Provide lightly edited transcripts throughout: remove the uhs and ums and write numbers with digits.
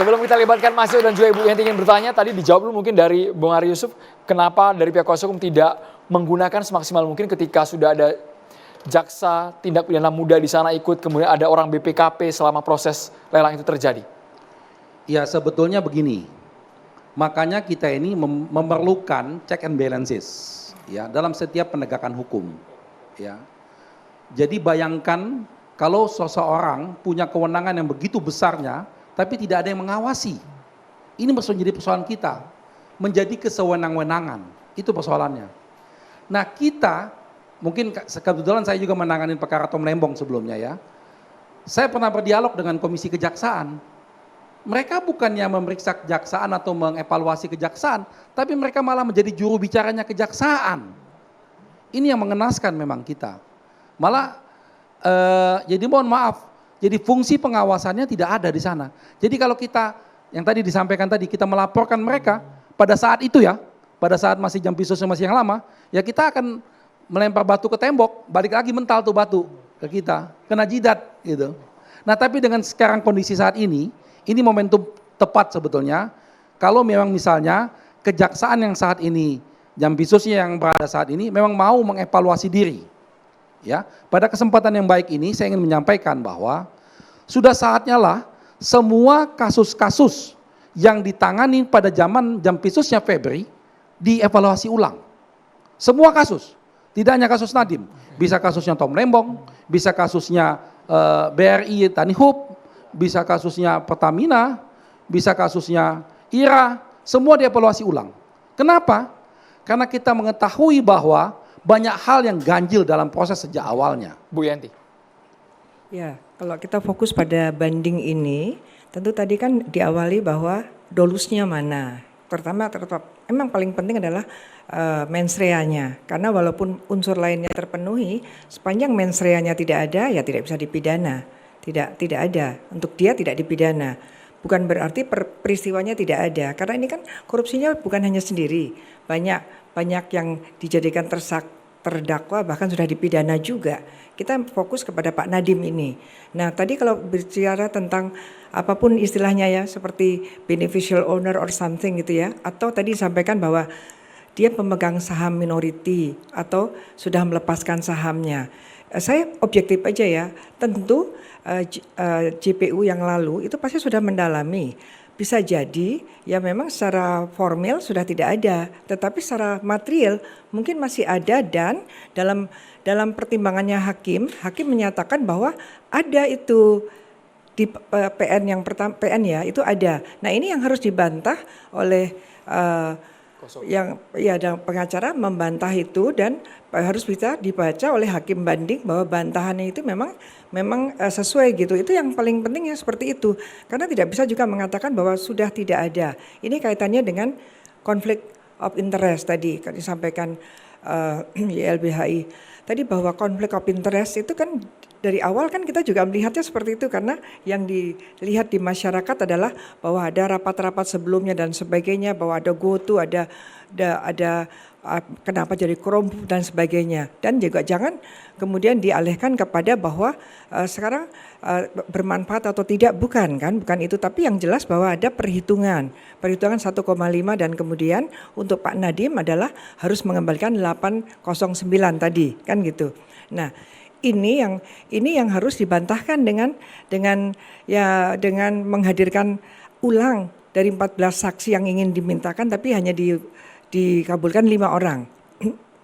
Sebelum kita libatkan Mas Yo dan juga Ibu Yanti ingin bertanya, tadi dijawab dulu mungkin dari Bung Ari Yusuf, kenapa dari pihak kuasa hukum tidak menggunakan semaksimal mungkin ketika sudah ada jaksa tindak pidana muda di sana ikut, kemudian ada orang BPKP selama proses lelang itu terjadi? Ya sebetulnya begini, makanya kita ini memerlukan check and balances ya dalam setiap penegakan hukum. Ya, jadi bayangkan kalau seseorang punya kewenangan yang begitu besarnya, tapi tidak ada yang mengawasi. Ini menjadi persoalan kita, menjadi kesewenang-wenangan, itu persoalannya. Nah kita, mungkin kebetulan saya juga menangani perkara Tom Lembong sebelumnya ya. Saya pernah berdialog dengan Komisi Kejaksaan. Mereka bukannya memeriksa kejaksaan atau mengevaluasi kejaksaan, tapi mereka malah menjadi juru bicaranya kejaksaan. Ini yang mengenaskan memang kita. Malah, jadi mohon maaf, jadi fungsi pengawasannya tidak ada di sana. Jadi kalau kita, yang tadi disampaikan tadi, kita melaporkan mereka pada saat itu ya, pada saat masih Jampisusnya masih yang lama, ya kita akan melempar batu ke tembok, balik lagi mental tuh batu ke kita, kena jidat gitu. Nah tapi dengan sekarang kondisi saat ini momentum tepat sebetulnya, kalau memang misalnya kejaksaan yang saat ini, Jampisusnya yang berada saat ini memang mau mengevaluasi diri. Ya, pada kesempatan yang baik ini saya ingin menyampaikan bahwa sudah saatnya lah semua kasus-kasus yang ditangani pada zaman Jampisusnya Febri dievaluasi ulang. Semua kasus, tidak hanya kasus Nadiem, bisa kasusnya Tom Lembong, bisa kasusnya BRI Tanihub, bisa kasusnya Pertamina, bisa kasusnya IRA, semua dievaluasi ulang. Kenapa? Karena kita mengetahui bahwa banyak hal yang ganjil dalam proses sejak awalnya. Bu Yanti. Ya, kalau kita fokus pada banding ini, tentu tadi kan diawali bahwa dolusnya mana. Pertama, emang paling penting adalah mens reanya. Karena walaupun unsur lainnya terpenuhi, sepanjang mens reanya tidak ada, ya tidak bisa dipidana. Tidak ada. Untuk dia tidak dipidana. Bukan berarti peristiwanya tidak ada. Karena ini kan korupsinya bukan hanya sendiri. Banyak yang dijadikan terdakwa bahkan sudah dipidana juga. Kita fokus kepada Pak Nadiem ini. Nah tadi kalau bicara tentang apapun istilahnya ya, seperti beneficial owner or something gitu ya, atau tadi disampaikan bahwa dia pemegang saham minority atau sudah melepaskan sahamnya. Saya objektif aja ya, tentu JPU yang lalu itu pasti sudah mendalami. Bisa jadi ya memang secara formil sudah tidak ada, tetapi secara material mungkin masih ada, dan dalam pertimbangannya hakim menyatakan bahwa ada itu di PN yang pertama, PN ya itu ada. Nah ini yang harus dibantah oleh dan pengacara membantah itu, dan harus bisa dibaca oleh hakim banding bahwa bantahannya itu memang sesuai gitu. Itu yang paling penting ya, seperti itu. Karena tidak bisa juga mengatakan bahwa sudah tidak ada. Ini kaitannya dengan konflik of interest tadi kan disampaikan YLBHI tadi, bahwa konflik of interest itu kan dari awal kan kita juga melihatnya seperti itu, karena yang dilihat di masyarakat adalah bahwa ada rapat-rapat sebelumnya dan sebagainya, bahwa ada GoTo, ada kenapa jadi korup dan sebagainya, dan juga jangan kemudian dialihkan kepada bahwa sekarang bermanfaat atau tidak, bukan itu, tapi yang jelas bahwa ada perhitungan 1,5, dan kemudian untuk Pak Nadiem adalah harus mengembalikan 809 tadi kan gitu. Nah ini yang harus dibantahkan dengan menghadirkan ulang dari 14 saksi yang ingin dimintakan, tapi hanya dikabulkan 5 orang.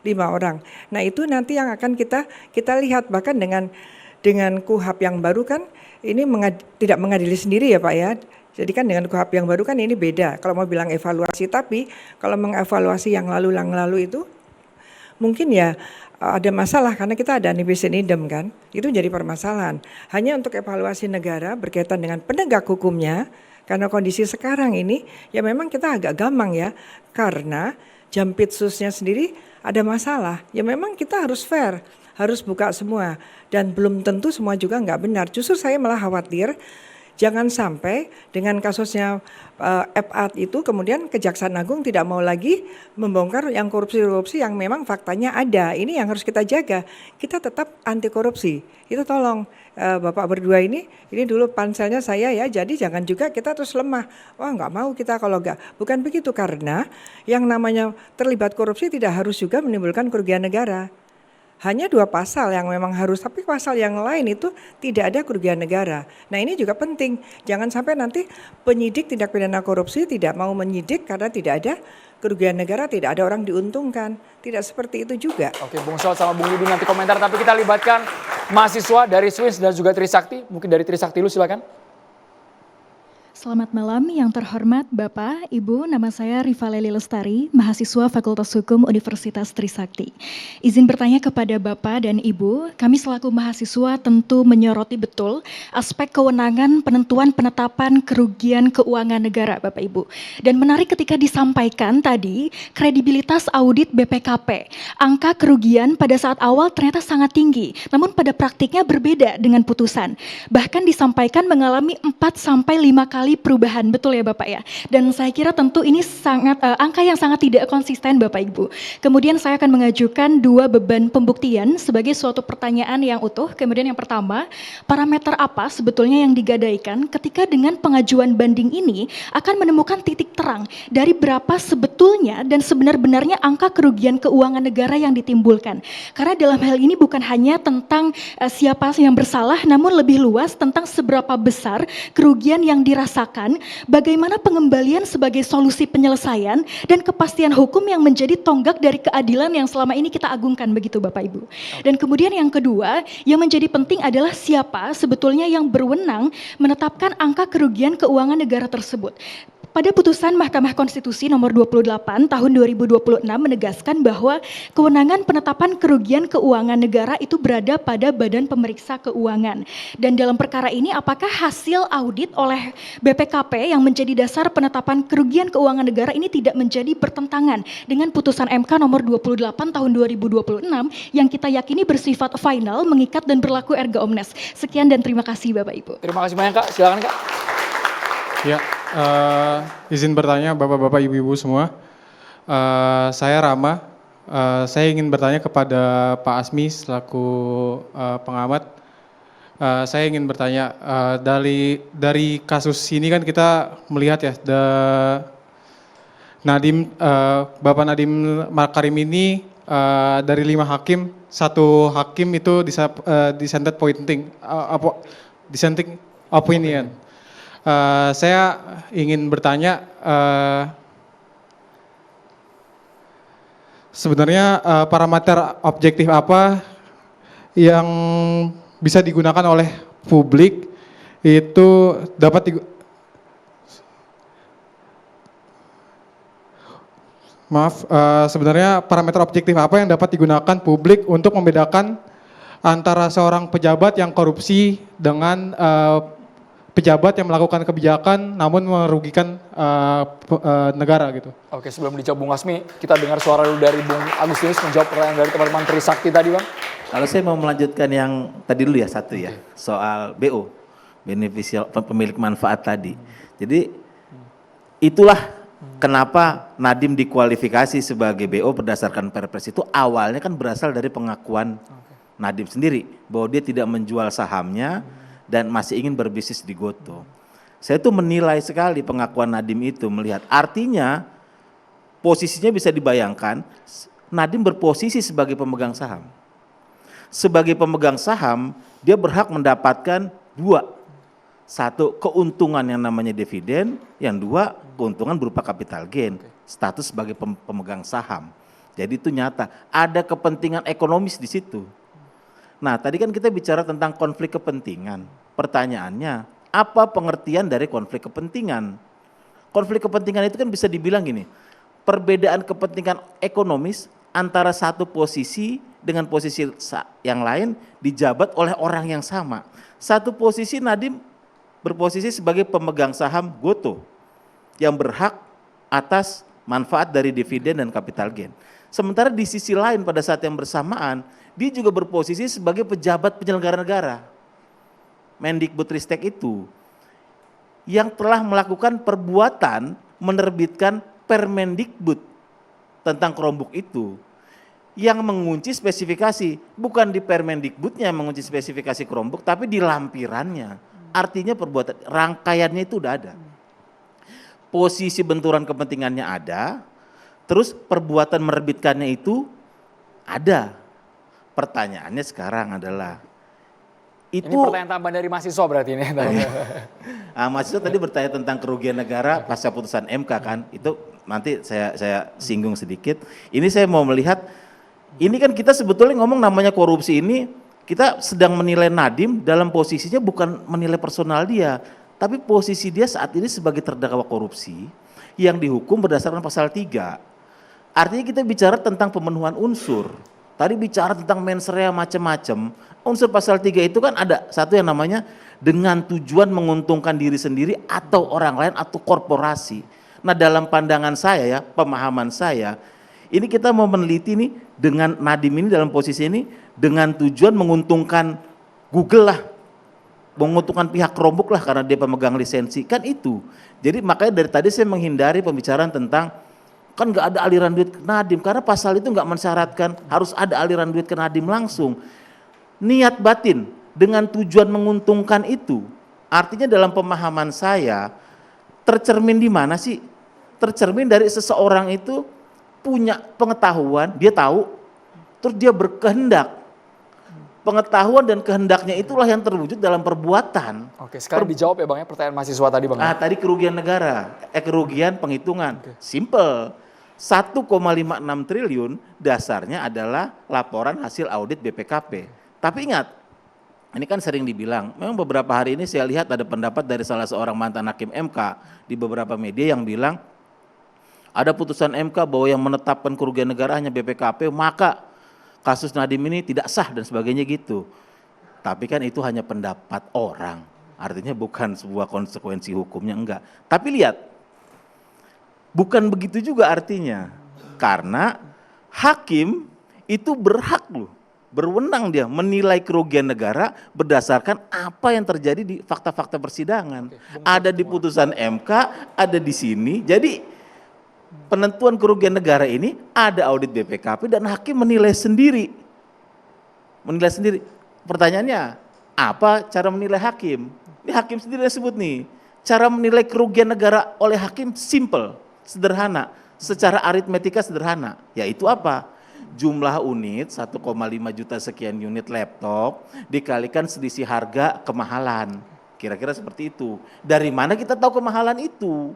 5 orang. Nah itu nanti yang akan kita lihat, bahkan dengan KUHAP yang baru kan ini tidak mengadili sendiri ya Pak ya. Jadi kan dengan KUHAP yang baru kan ini beda. Kalau mau bilang evaluasi, tapi kalau mengevaluasi yang lalu itu mungkin ya ada masalah, karena kita ada nibis in idem kan, itu jadi permasalahan. Hanya untuk evaluasi negara berkaitan dengan penegak hukumnya, karena kondisi sekarang ini ya memang kita agak gampang ya, karena Jampitsusnya sendiri ada masalah. Ya memang kita harus fair, harus buka semua, dan belum tentu semua juga nggak benar. Justru saya malah khawatir Jangan sampai dengan kasusnya FA itu kemudian Kejaksaan Agung tidak mau lagi membongkar yang korupsi-korupsi yang memang faktanya ada. Ini yang harus kita jaga. Kita tetap anti korupsi. Itu tolong Bapak berdua ini dulu panselnya saya ya, jadi jangan juga kita terus lemah. Wah nggak mau kita kalau nggak. Bukan begitu, karena yang namanya terlibat korupsi tidak harus juga menimbulkan kerugian negara. Hanya 2 pasal yang memang harus, tapi pasal yang lain itu tidak ada kerugian negara. Nah ini juga penting, jangan sampai nanti penyidik tindak pidana korupsi tidak mau menyidik karena tidak ada kerugian negara, tidak ada orang diuntungkan. Tidak seperti itu juga. Oke, Bung Sol sama Bung Yudi nanti komentar, tapi kita libatkan mahasiswa dari Swins dan juga Trisakti. Mungkin dari Trisakti dulu silakan. Selamat malam yang terhormat Bapak, Ibu, nama saya Rivaleli Lestari, mahasiswa Fakultas Hukum Universitas Trisakti. Izin bertanya kepada Bapak dan Ibu, kami selaku mahasiswa tentu menyoroti betul aspek kewenangan penentuan penetapan kerugian keuangan negara Bapak Ibu. Dan menarik ketika disampaikan tadi kredibilitas audit BPKP. Angka kerugian pada saat awal ternyata sangat tinggi, namun pada praktiknya berbeda dengan putusan. Bahkan disampaikan mengalami 4-5 kali perubahan, betul ya Bapak ya. Dan saya kira tentu ini sangat angka yang sangat tidak konsisten Bapak Ibu. Kemudian saya akan mengajukan 2 beban pembuktian sebagai suatu pertanyaan yang utuh. Kemudian yang pertama, parameter apa sebetulnya yang digadaikan ketika dengan pengajuan banding ini akan menemukan titik terang dari berapa sebetulnya dan sebenar-benarnya angka kerugian keuangan negara yang ditimbulkan. Karena dalam hal ini bukan hanya tentang siapa yang bersalah, namun lebih luas tentang seberapa besar kerugian yang dirasakan, bagaimana pengembalian sebagai solusi penyelesaian dan kepastian hukum yang menjadi tonggak dari keadilan yang selama ini kita agungkan, begitu Bapak Ibu. Dan kemudian yang kedua yang menjadi penting adalah siapa sebetulnya yang berwenang menetapkan angka kerugian keuangan negara tersebut. Pada putusan Mahkamah Konstitusi nomor 28 tahun 2026 menegaskan bahwa kewenangan penetapan kerugian keuangan negara itu berada pada Badan Pemeriksa Keuangan. Dan dalam perkara ini apakah hasil audit oleh BPKP yang menjadi dasar penetapan kerugian keuangan negara ini tidak menjadi bertentangan dengan putusan MK nomor 28 tahun 2026 yang kita yakini bersifat final, mengikat dan berlaku erga omnes. Sekian dan terima kasih Bapak Ibu. Terima kasih banyak Kak, silakan Kak. Ya, izin bertanya Bapak-Bapak, Ibu-Ibu semua. Saya Rama, saya ingin bertanya kepada Pak Asmi selaku pengamat. Saya ingin bertanya, dari kasus ini kan kita melihat ya, Bapak Nadiem Makarim ini dari 5 hakim, 1 hakim itu dissenting pointing, dissenting opinion. Saya ingin bertanya, sebenarnya parameter objektif apa yang bisa digunakan oleh publik itu dapat sebenarnya parameter objektif apa yang dapat digunakan publik untuk membedakan antara seorang pejabat yang korupsi dengan pejabat yang melakukan kebijakan namun merugikan negara gitu. Oke, sebelum dijawab Bung Asmi, kita dengar suara dulu dari Bung Agustinus menjawab pertanyaan dari teman-teman Trisakti tadi Bang. Kalau saya mau melanjutkan yang tadi dulu ya, satu ya, soal BO, beneficial pemilik manfaat tadi. Jadi itulah kenapa Nadiem dikualifikasi sebagai BO berdasarkan Perpres itu awalnya kan berasal dari pengakuan Nadiem sendiri bahwa dia tidak menjual sahamnya dan masih ingin berbisnis di Gotoh. Saya tuh menilai sekali pengakuan Nadiem itu, melihat artinya posisinya bisa dibayangkan Nadiem berposisi sebagai pemegang saham. Sebagai pemegang saham dia berhak mendapatkan 2. 1 keuntungan yang namanya dividen, yang 2 keuntungan berupa capital gain, status sebagai pemegang saham. Jadi itu nyata, ada kepentingan ekonomis di situ. Nah, tadi kan kita bicara tentang konflik kepentingan. Pertanyaannya, apa pengertian dari konflik kepentingan? Konflik kepentingan itu kan bisa dibilang gini, perbedaan kepentingan ekonomis antara satu posisi dengan posisi yang lain dijabat oleh orang yang sama. Satu posisi Nadiem berposisi sebagai pemegang saham Gotoh yang berhak atas manfaat dari dividen dan capital gain. Sementara di sisi lain pada saat yang bersamaan, dia juga berposisi sebagai pejabat penyelenggara negara. Mendikbudristek itu. yang telah melakukan perbuatan menerbitkan Permendikbud tentang Chromebook itu yang mengunci spesifikasi, bukan di Permendikbudnya yang mengunci spesifikasi Chromebook, tapi di lampirannya. Artinya perbuatan, rangkaiannya itu udah ada. Posisi benturan kepentingannya ada, terus perbuatan menerbitkannya itu ada. Pertanyaannya sekarang adalah, itu Ini pertanyaan tambahan dari mahasiswa berarti ini. mahasiswa tadi bertanya tentang kerugian negara pasca putusan MK kan, itu nanti saya singgung sedikit. Ini saya mau melihat, ini kan kita sebetulnya ngomong namanya korupsi ini, kita sedang menilai Nadiem dalam posisinya bukan menilai personal dia, tapi posisi dia saat ini sebagai terdakwa korupsi yang dihukum berdasarkan pasal 3. Artinya kita bicara tentang pemenuhan unsur. Tadi bicara tentang mens rea macam-macam. Unsur pasal 3 itu kan ada satu yang namanya dengan tujuan menguntungkan diri sendiri atau orang lain atau korporasi. Nah, dalam pandangan saya ya, pemahaman saya, ini kita mau meneliti nih dengan Nadiem ini dalam posisi ini dengan tujuan menguntungkan Google lah, menguntungkan pihak Chromebook lah karena dia pemegang lisensi, kan itu. Jadi makanya dari tadi saya menghindari pembicaraan tentang kan nggak ada aliran duit ke Nadiem karena pasal itu nggak mensyaratkan harus ada aliran duit ke Nadiem langsung. Niat batin dengan tujuan menguntungkan itu, artinya dalam pemahaman saya tercermin di mana sih? Tercermin dari seseorang itu punya pengetahuan, dia tahu, terus dia berkehendak. Pengetahuan dan kehendaknya itulah yang terwujud dalam perbuatan. Oke, sekarang dijawab ya Bang ya pertanyaan mahasiswa tadi Bang. Tadi kerugian negara, kerugian penghitungan. Simple. 1,56 triliun dasarnya adalah laporan hasil audit BPKP. Tapi ingat, ini kan sering dibilang, memang beberapa hari ini saya lihat ada pendapat dari salah seorang mantan hakim MK di beberapa media yang bilang, ada putusan MK bahwa yang menetapkan kerugian negara hanya BPKP, maka kasus Nadiem ini tidak sah dan sebagainya gitu. Tapi kan itu hanya pendapat orang, artinya bukan sebuah konsekuensi hukumnya, enggak. Tapi lihat, bukan begitu juga artinya, karena hakim itu berhak loh, berwenang dia menilai kerugian negara berdasarkan apa yang terjadi di fakta-fakta persidangan. Ada di putusan MK, ada di sini, jadi penentuan kerugian negara ini ada audit BPKP dan hakim menilai sendiri. Menilai sendiri. Pertanyaannya, apa cara menilai hakim? Ini hakim sendiri yang sebut nih. Cara menilai kerugian negara oleh hakim simple, sederhana, secara aritmetika sederhana. Yaitu apa? Jumlah unit 1,5 juta sekian unit laptop dikalikan selisih harga kemahalan. Kira-kira seperti itu. Dari mana kita tahu kemahalan itu?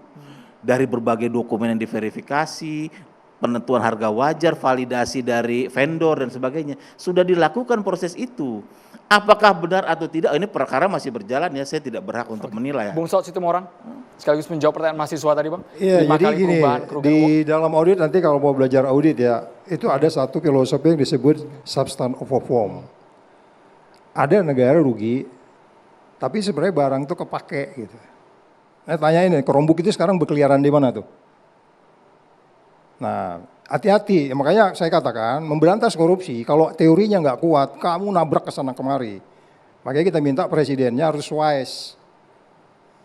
Dari berbagai dokumen yang diverifikasi, penentuan harga wajar, validasi dari vendor dan sebagainya. Sudah dilakukan proses itu. Apakah benar atau tidak, ini perkara masih berjalan ya, saya tidak berhak untuk menilai. Bung Saud Situmorang, sekaligus menjawab pertanyaan mahasiswa tadi Bang. Iya, 5 jadi kali gini, kerugian di dalam audit nanti kalau mau belajar audit ya, itu ada satu filosofi yang disebut substance over form. Ada negara rugi, tapi sebenarnya barang itu kepake gitu. Nah, tanyain nih, Chromebook itu sekarang berkeliaran di mana tuh? Nah, hati-hati, makanya saya katakan memberantas korupsi, kalau teorinya nggak kuat, kamu nabrak ke sana kemari. Makanya kita minta presidennya harus wise,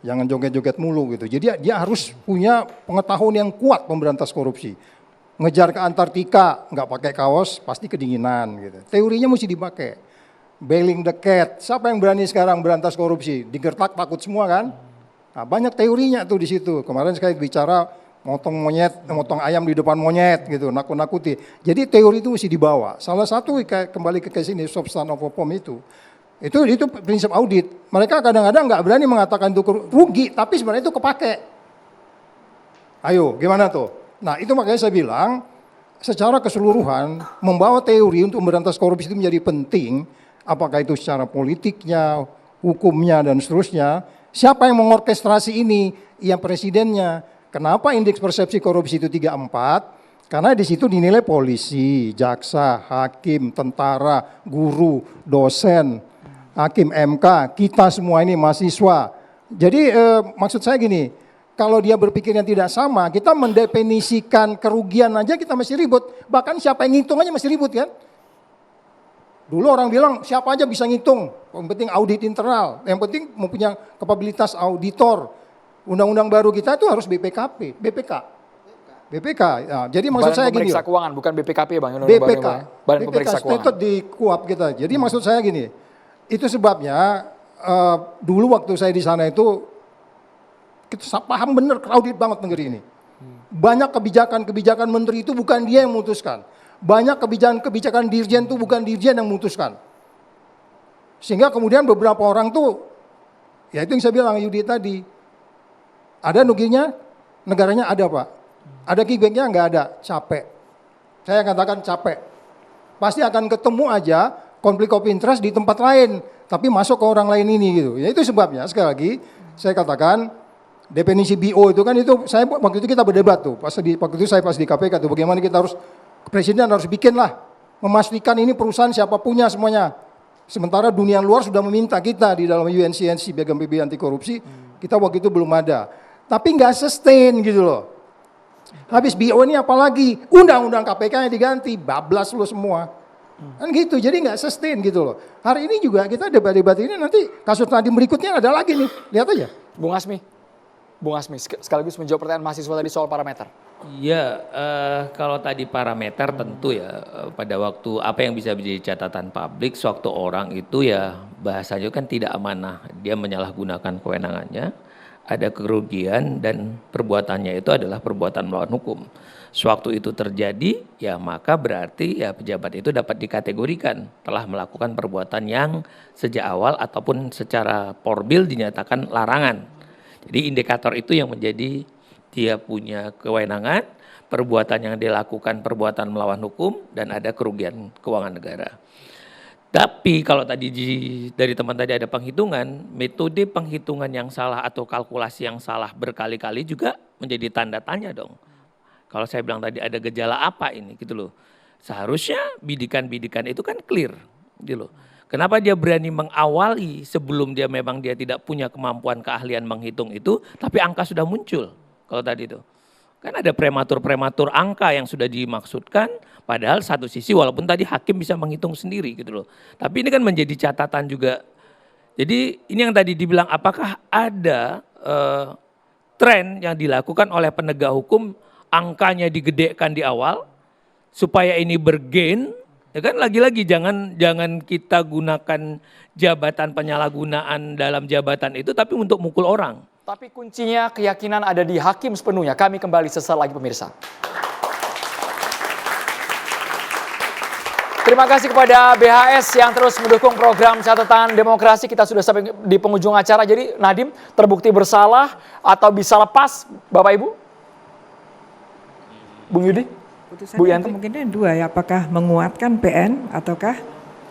jangan joget-joget mulu gitu. Jadi dia harus punya pengetahuan yang kuat memberantas korupsi. Ngejar ke Antartika, nggak pakai kaos, pasti kedinginan gitu. Teorinya mesti dipakai. Bailing the cat, siapa yang berani sekarang berantas korupsi? Digertak takut semua kan? Nah, banyak teorinya tuh di situ. Kemarin saya bicara motong monyet, motong ayam di depan monyet gitu, nakut-nakuti. Jadi teori itu mesti dibawa. Salah satu kembali ke sini substance of form itu prinsip audit. Mereka kadang-kadang nggak berani mengatakan itu rugi, tapi sebenarnya itu kepake. Ayo, gimana tuh? Nah, itu makanya saya bilang secara keseluruhan membawa teori untuk memberantas korupsi itu menjadi penting. Apakah itu secara politiknya, hukumnya dan seterusnya. Siapa yang mengorkestrasi ini? Yang presidennya. Kenapa indeks persepsi korupsi itu 34? Karena di situ dinilai polisi, jaksa, hakim, tentara, guru, dosen, hakim MK, kita semua ini mahasiswa. Jadi maksud saya gini, kalau dia berpikir yang tidak sama, kita mendefinisikan kerugian aja kita masih ribut. Bahkan siapa yang ngitung aja masih ribut kan? Dulu orang bilang siapa aja bisa ngitung, yang penting audit internal, yang penting mempunyai kapabilitas auditor. Undang-undang baru kita itu harus BPK. Nah, jadi maksud saya gini. Pemeriksa Keuangan, bukan BPKP ya Bang. BPK. Badan Pemeriksa Keuangan. Stated di KUHP kita. Jadi maksud saya gini, itu sebabnya dulu waktu saya di sana itu kita paham bener crowded banget negeri ini. Banyak kebijakan menteri itu bukan dia yang memutuskan. Banyak kebijakan dirjen itu bukan dirjen yang memutuskan. Sehingga kemudian beberapa orang tuh, ya itu yang saya bilang Yudi tadi, ada ruginya, negaranya ada Pak. Ada kickbacknya nggak ada, capek. Saya katakan capek. Pasti akan ketemu aja konflik of interest di tempat lain, tapi masuk ke orang lain ini gitu. Ya itu sebabnya sekali lagi saya katakan definisi BO itu kan itu saya waktu itu kita berdebat tuh. Waktu itu saya pas di KPK tuh bagaimana kita harus presiden harus bikin lah memastikan ini perusahaan siapa punya semuanya. Sementara dunia luar sudah meminta kita di dalam UNCNC Piagam PBB anti korupsi, kita waktu itu belum ada. Tapi nggak sustain gitu loh. Habis BO ini apalagi undang-undang KPK-nya diganti, bablas lo semua. Kan gitu, jadi nggak sustain gitu loh. Hari ini juga kita debat-debat ini nanti kasus Nadiem berikutnya ada lagi nih, lihat aja. Bung Asmi sekaligus menjawab pertanyaan mahasiswa tadi soal parameter. Ya, kalau tadi parameter tentu ya pada waktu apa yang bisa menjadi catatan publik sewaktu orang itu ya bahasanya kan tidak amanah, dia menyalahgunakan kewenangannya, ada kerugian dan perbuatannya itu adalah perbuatan melawan hukum. Sewaktu itu terjadi ya maka berarti ya pejabat itu dapat dikategorikan telah melakukan perbuatan yang sejak awal ataupun secara formal dinyatakan larangan. Jadi indikator itu yang menjadi dia punya kewenangan, perbuatan yang dilakukan perbuatan melawan hukum, dan ada kerugian keuangan negara. Tapi kalau tadi dari teman tadi ada penghitungan, metode penghitungan yang salah atau kalkulasi yang salah berkali-kali juga menjadi tanda tanya dong. Kalau saya bilang tadi ada gejala apa ini gitu loh. Seharusnya bidikan-bidikan itu kan clear gitu loh. Kenapa dia berani mengawali sebelum dia memang dia tidak punya kemampuan keahlian menghitung itu, tapi angka sudah muncul. Kalau tadi itu kan ada prematur angka yang sudah dimaksudkan, padahal satu sisi walaupun tadi hakim bisa menghitung sendiri gitu loh. Tapi ini kan menjadi catatan juga. Jadi ini yang tadi dibilang apakah ada tren yang dilakukan oleh penegak hukum angkanya digedekan di awal supaya ini bergain. Ya kan lagi-lagi jangan kita gunakan jabatan penyalahgunaan dalam jabatan itu tapi untuk mukul orang. Tapi kuncinya keyakinan ada di hakim sepenuhnya. Kami kembali sesaat lagi pemirsa. Terima kasih kepada BHS yang terus mendukung program catatan demokrasi. Kita sudah sampai di penghujung acara. Jadi Nadiem terbukti bersalah atau bisa lepas Bapak Ibu? Bung Yudi? Bu Putusannya Yanti? kemungkinan dua ya, apakah menguatkan PN ataukah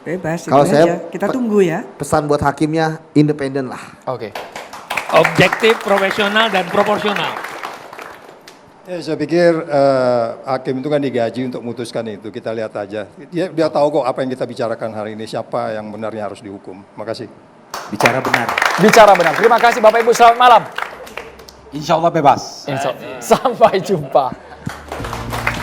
bebas. Kalau itu saya aja. Kita tunggu ya. Pesan buat hakimnya independen lah. Oke. Objektif, profesional, dan proporsional. Ya, saya pikir hakim itu kan digaji untuk memutuskan itu. Kita lihat aja. Dia tahu kok apa yang kita bicarakan hari ini, siapa yang benarnya harus dihukum. Makasih. Bicara benar. Bicara benar. Terima kasih Bapak Ibu, selamat malam. Insya Allah bebas. Sampai jumpa.